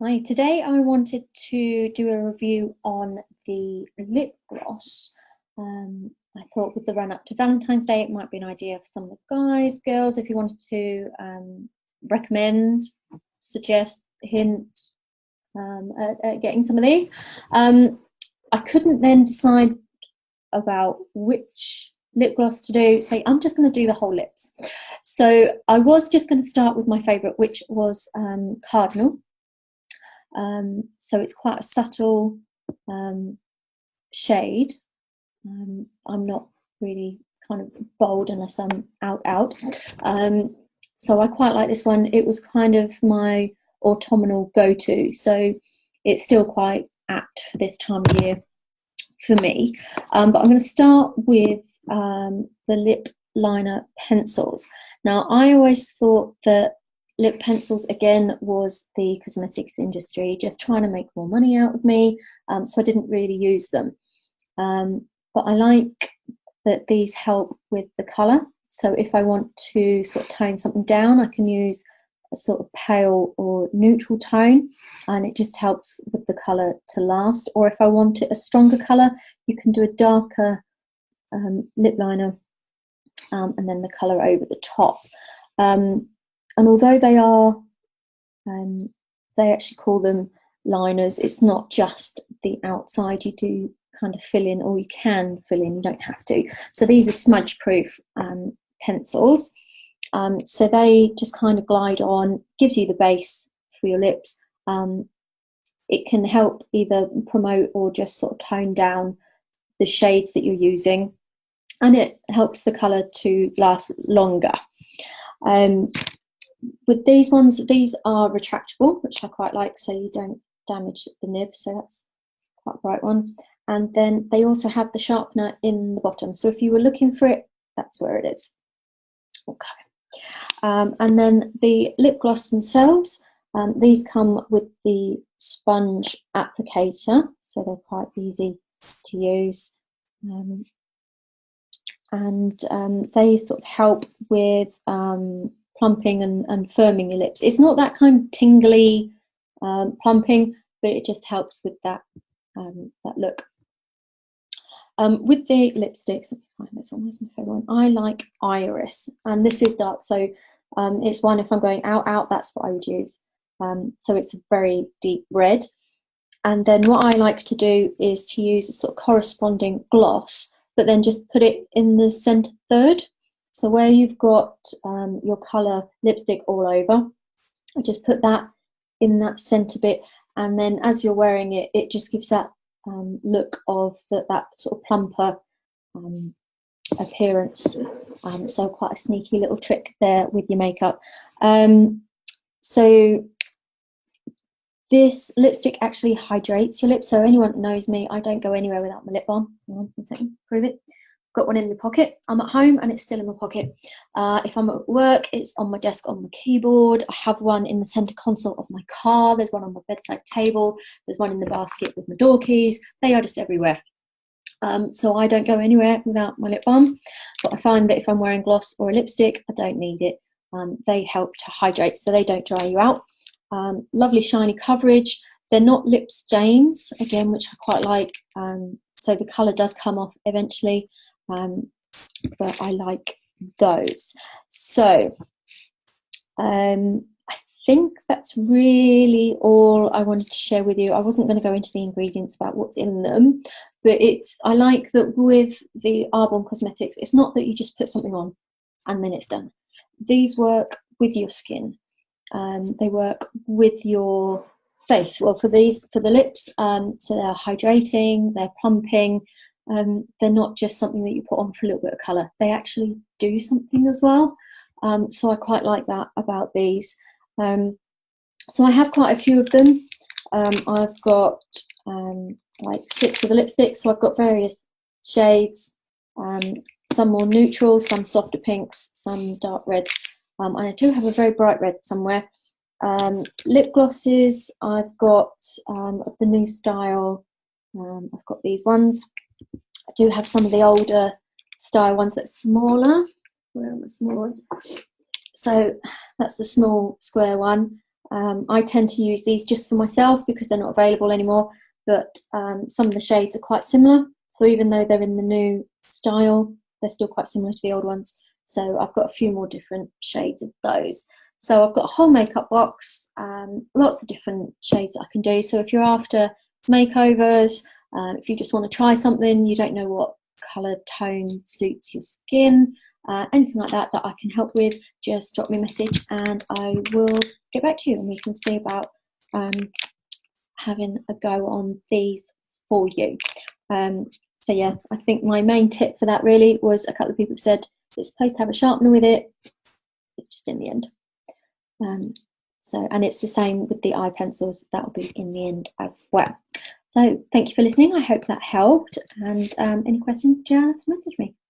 Hi, today I wanted to do a review on the lip gloss. I thought with the run up to Valentine's Day, it might be an idea for some of the guys, girls, if you wanted to recommend, suggest, hint at getting some of these. I couldn't then decide about which lip gloss to do, so I'm just going to do the whole lips. So I was just going to start with my favourite, which was Cardinal. So it's quite a subtle shade. I'm not really kind of bold unless I'm out. So I quite like this one. It was kind of my autumnal go-to. So it's still quite apt for this time of year for me. But I'm going to start with the lip liner pencils. Now, I always thought that lip pencils, again, was the cosmetics industry just trying to make more money out of me, so I didn't really use them. But I like that these help with the colour. So if I want to sort of tone something down, I can use a sort of pale or neutral tone, and it just helps with the colour to last. Or if I want it a stronger colour, you can do a darker lip liner and then the colour over the top. And although they are, they actually call them liners, it's not just the outside. You do kind of fill in, or you can fill in, you don't have to. So these are smudge proof pencils. So they just kind of glide on, gives you the base for your lips. It can help either promote or just sort of tone down the shades that you're using, and it helps the colour to last longer. With these ones, these are retractable, which I quite like, so you don't damage the nib, so that's quite a bright one. And then they also have the sharpener in the bottom, so if you were looking for it, that's where it is. Okay. And then the lip gloss themselves, these come with the sponge applicator, so they're quite easy to use. And they sort of help with plumping and firming your lips. It's not that kind of tingly plumping, but it just helps with that that look. With the lipsticks, let me find this one. Where's my favourite one? I like Iris, and this is dark, so it's one, if I'm going out, that's what I would use. So it's a very deep red. And then what I like to do is to use a sort of corresponding gloss, but then just put it in the centre third. So where you've got your colour lipstick all over, I just put that in that centre bit, and then as you're wearing it, it just gives that look of that sort of plumper appearance. So quite a sneaky little trick there with your makeup. So this lipstick actually hydrates your lips. So anyone that knows me, I don't go anywhere without my lip balm. Hang on a second, prove it. Got one in my pocket. I'm at home and it's still in my pocket. If I'm at work, it's on my desk on my keyboard. I have one in the centre console of my car. There's one on my bedside table. There's one in the basket with my door keys. They are just everywhere. So I don't go anywhere without my lip balm. But I find that if I'm wearing gloss or a lipstick, I don't need it. They help to hydrate, so they don't dry you out. Lovely shiny coverage. They're not lip stains, again, which I quite like. So the colour does come off eventually. But I like those. So I think that's really all I wanted to share with you. I wasn't going to go into the ingredients about what's in them, but I like that with the Arbonne Cosmetics, it's not that you just put something on and then it's done. These work with your skin. They work with your face. Well, for the lips, so they're hydrating, they're plumping. They're not just something that you put on for a little bit of colour. They actually do something as well. So I quite like that about these. So I have quite a few of them. I've got like 6 of the lipsticks. So I've got various shades, some more neutral, some softer pinks, some dark reds. And I do have a very bright red somewhere. Lip glosses, I've got of the new style. I've got these ones. I do have some of the older style ones that's smaller. Where are the small ones? So that's the small square one. I tend to use these just for myself because they're not available anymore, but some of the shades are quite similar. So even though they're in the new style, they're still quite similar to the old ones. So I've got a few more different shades of those. So I've got a whole makeup box, lots of different shades that I can do. So if you're after makeovers, if you just want to try something, you don't know what colour tone suits your skin, anything like that that I can help with, just drop me a message and I will get back to you and we can see about having a go on these for you. So yeah, I think my main tip for that really was a couple of people have said it's supposed to have a sharpener with it. It's just in the end. And it's the same with the eye pencils. That will be in the end as well. So thank you for listening. I hope that helped. And any questions, just message me.